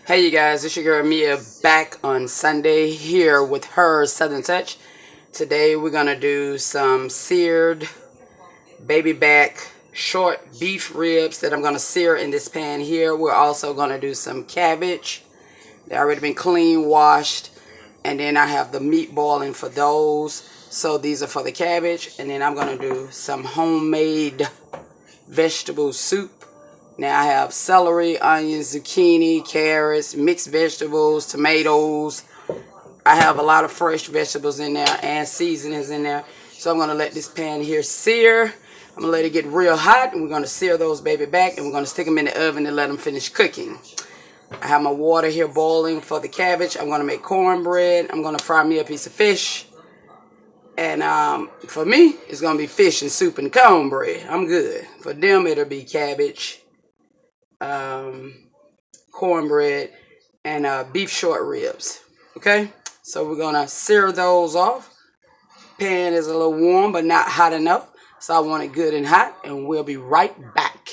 Hey you guys, it's your girl Mia back on Sunday here with Hersoutherntouch. Today we're going to do some seared baby back short beef ribs that I'm going to sear in this pan here. We're also going to do some cabbage. They've already been clean, washed, and then I have the meat boiling for those. So these are for the cabbage, and then I'm going to do some homemade vegetable soup. Now I have celery, onions, zucchini, carrots, mixed vegetables, tomatoes. I have a lot of fresh vegetables in there and seasonings in there. So I'm going to let this pan here sear. I'm going to let it get real hot, and we're going to sear those baby back, and we're going to stick them in the oven and let them finish cooking. I have my water here boiling for the cabbage. I'm going to make cornbread. I'm going to fry me a piece of fish. And for me, it's going to be fish and soup and cornbread. I'm good. For them, it'll be cabbage, cornbread, and beef short ribs. Okay, so we're gonna sear those off. Pan is a little warm but not hot enough, so I want it good and hot, and we'll be right back.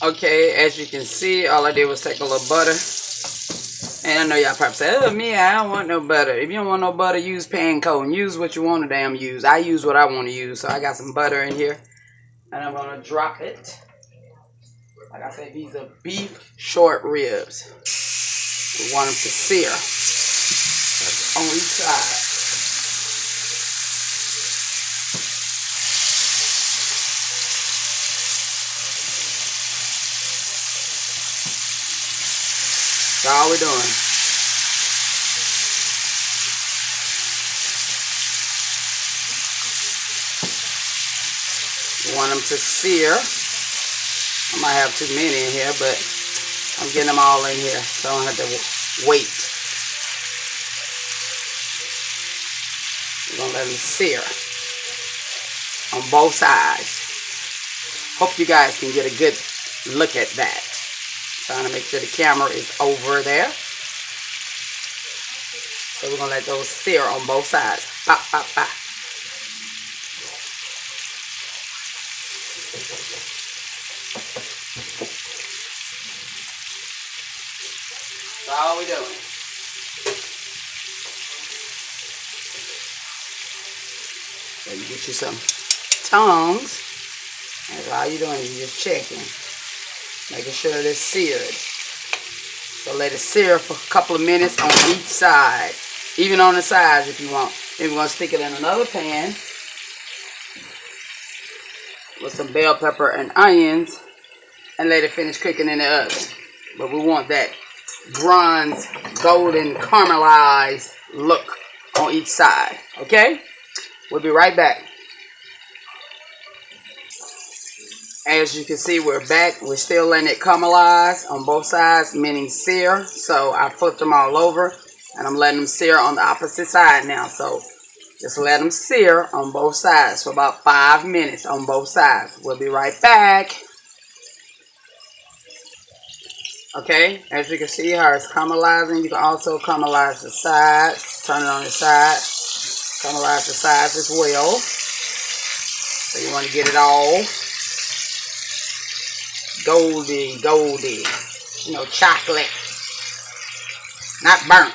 Okay, as you can see, all I did was take a little butter. And I know y'all probably say, oh, me, I don't want no butter. If you don't want no butter, use panko and use what you want to damn use. I use what I want to use, so I got some butter in here. And I'm going to drop it. Like I said, these are beef short ribs. We want them to sear on each side. That's all we're doing. We want them to sear. I might have too many in here, but I'm getting them all in here, so I don't have to wait. We're going to let them sear on both sides. Hope you guys can get a good look at that. Trying to make sure the camera is over there. So we're going to let those sear on both sides. Pop, pop, pop. That's all we're doing. So you get you some tongs. That's all you're doing. You're just checking. Making sure that it's seared. So let it sear for a couple of minutes on each side. Even on the sides if you want. Then we're going to stick it in another pan with some bell pepper and onions and let it finish cooking in the oven. But we want that bronze, golden, caramelized look on each side. Okay? We'll be right back. As you can see, we're back. We're still letting it caramelize on both sides, meaning sear. So I flipped them all over, and I'm letting them sear on the opposite side now. So just let them sear on both sides for about 5 minutes on both sides. We'll be right back. Okay, as you can see how it's caramelizing, you can also caramelize the sides. Turn it on the side. Caramelize the sides as well. So you want to get it all goldy, goldy. You know, chocolate. Not burnt.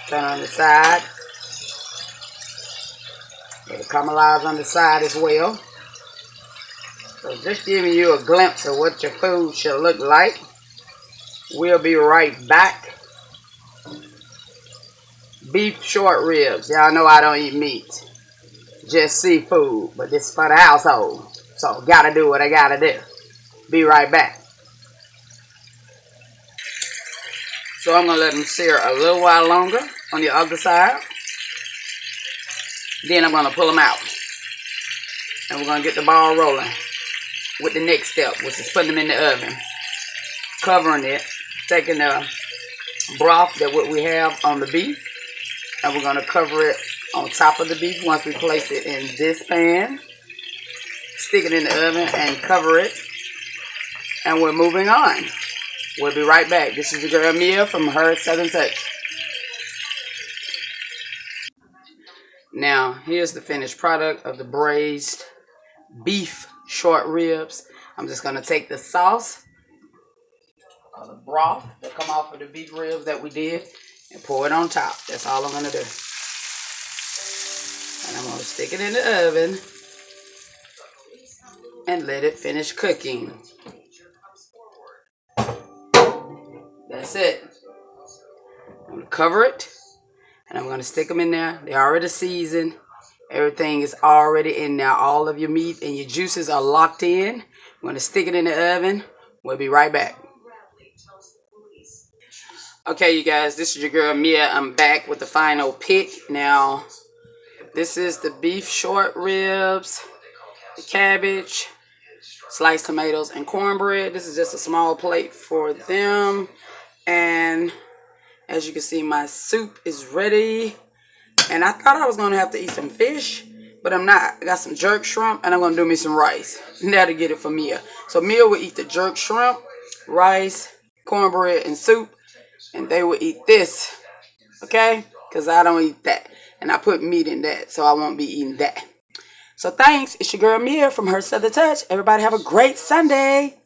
Turn on the side. Let it caramelize on the side as well. So just giving you a glimpse of what your food should look like. We'll be right back. Beef short ribs. Y'all know I don't eat meat. Just seafood. But this is for the household. So gotta do what I gotta do. Be right back. So I'm gonna let them sear a little while longer on the other side. Then I'm gonna pull them out. And we're gonna get the ball rolling with the next step, which is putting them in the oven. Covering it, taking the broth that what we have on the beef, and we're gonna cover it on top of the beef once we place it in this pan. Stick it in the oven and cover it. And we're moving on. We'll be right back. This is your girl Mia from Hersoutherntouch. Now, here's the finished product of the braised beef short ribs. I'm just going to take the sauce, or the broth that come off of the beef ribs that we did, and pour it on top. That's all I'm going to do. And I'm going to stick it in the oven and let it finish cooking. That's it. I'm going to cover it, and I'm going to stick them in there. They're already seasoned. Everything is already in there. All of your meat and your juices are locked in. I'm going to stick it in the oven. We'll be right back. Okay, you guys, this is your girl Mia. I'm back with the final pick. Now, this is the beef short ribs, the cabbage, sliced tomatoes, and cornbread. This is just a small plate for them. And as you can see, my soup is ready. And I thought I was going to have to eat some fish, but I'm not. I got some jerk shrimp, and I'm going to do me some rice. Now to get it for Mia. So Mia will eat the jerk shrimp, rice, cornbread, and soup. And they will eat this, okay? Because I don't eat that. And I put meat in that, so I won't be eating that. So thanks. It's your girl Mia from Hersoutherntouch. Everybody have a great Sunday.